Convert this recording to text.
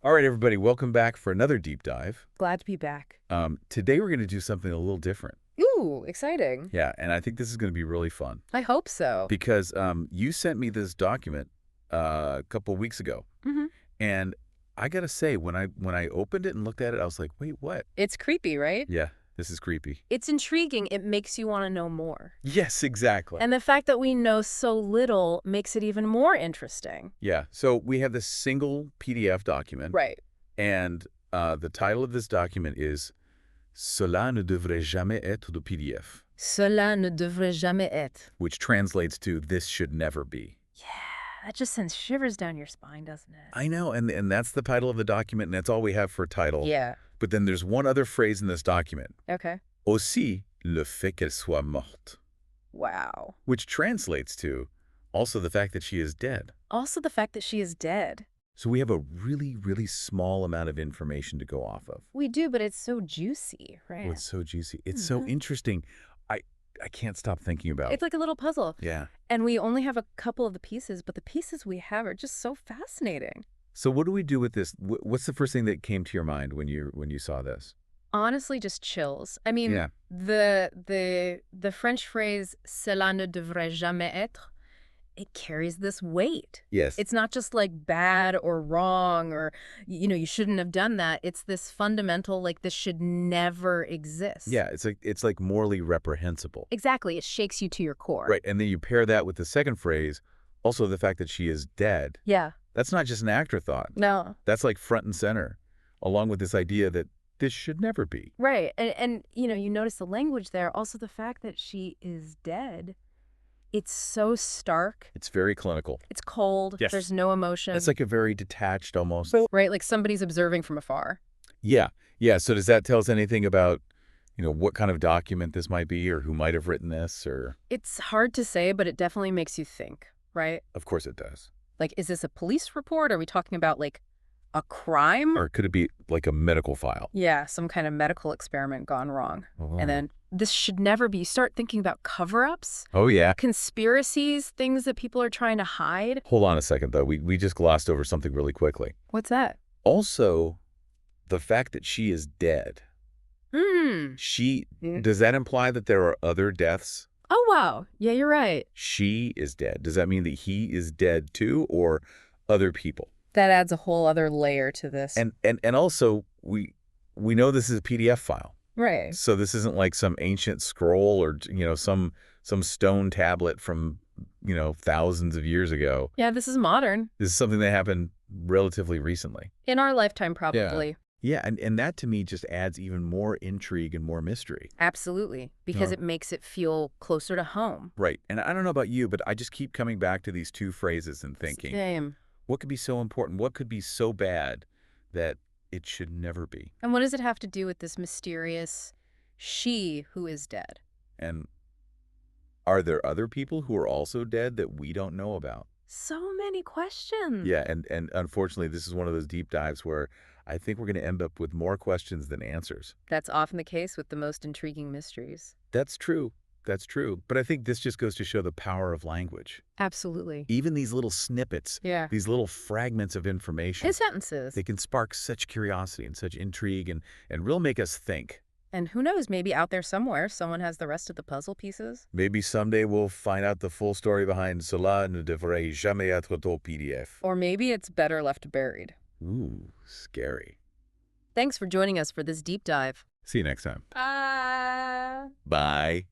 All right, everybody, welcome back for another deep dive. Glad to be back. Today we're going to do something a little different. Ooh, exciting. Yeah, and I think this is going to be really fun I hope so. because you sent me this document a couple weeks ago, Mm-hmm. and I got to say, when I opened it and looked at it, I was like, wait, what? It's creepy, right? Yeah, this is creepy. It's intriguing. It makes you want to know more. Yes, exactly. And the fact that we know so little makes it even more interesting. Yeah, so we have this single PDF document, Right. and the title of this document is Cela ne devrait jamais etre de PDF, Cela ne devrait jamais etre. which translates to this should never be. Yeah, that just sends shivers down your spine, doesn't it? I know, and that's the title of the document, and that's all we have for a title. Yeah. But then there's one other phrase in this document. Okay. Aussi le fait qu'elle soit morte, Wow. which translates to also the fact that she is dead. Also the fact that she is dead. So we have a really, really small amount of information to go off of. We do, but it's so juicy, right? Oh, it's so juicy. It's so Mhm. interesting. I can't stop thinking about It's like a little puzzle. Yeah. And we only have a couple of the pieces, but the pieces we have are just so fascinating. So what do we do with this? What's the first thing that came to your mind when you saw this? Honestly, just chills. I mean, Yeah. the French phrase "Cela ne devrait jamais etre," it carries this weight. Yes. It's not just like bad or wrong or, you shouldn't have done that. It's this fundamental, like, this should never exist. Yeah, it's like morally reprehensible. Exactly. It shakes you to your core. Right, and then you pair that with the second phrase, also the fact that she is dead. Yeah. That's not just an afterthought. No. That's like front and center, along with this idea that this should never be. Right. And you notice the language there. Also, the fact that she is dead. It's so stark. It's very clinical. It's cold. Yes. There's no emotion. It's like a very detached almost. Right, like somebody's observing from afar. Yeah, yeah. So does that tell us anything about, what kind of document this might be or who might have written this or? It's hard to say, but it definitely makes you think, right? Of course it does. Like, is this a police report? Are we talking about, like, a crime? Or could it be like a medical file? Yeah, some kind of medical experiment gone wrong. Oh. And then this should never be. You start thinking about cover-ups, Oh, yeah. conspiracies, things that people are trying to hide. Hold on a second, though. We just glossed over something really quickly. What's that? Also, the fact that she is dead. Yeah. Does that imply that there are other deaths? Oh, wow. Yeah, you're right. She is dead. Does that mean that he is dead too, or other people? That adds a whole other layer to this. And also we know this is a PDF file. Right. So this isn't like some ancient scroll or some stone tablet from thousands of years ago. Yeah, this is modern. This is something that happened relatively recently. In our lifetime, probably. Yeah, and that to me just adds even more intrigue and more mystery. Absolutely. Because it makes it feel closer to home. Right. And I don't know about you, but I just keep coming back to these two phrases and thinking, Same. what could be so important? What could be so bad that it should never be? And what does it have to do with this mysterious she who is dead? And are there other people who are also dead that we don't know about? So many questions. Yeah, and unfortunately, this is one of those deep dives where I think we're going to end up with more questions than answers. That's often the case with the most intriguing mysteries. That's true. That's true. But I think this just goes to show the power of language. Absolutely. Even these little snippets, Yeah. these little fragments of information, His sentences. they can spark such curiosity and such intrigue and really make us think. And who knows, maybe out there somewhere, someone has the rest of the puzzle pieces. Maybe someday we'll find out the full story behind Cela ne devrait jamais etre de PDF. Or maybe it's better left buried. Ooh, scary. Thanks for joining us for this deep dive. See you next time. Bye. Bye.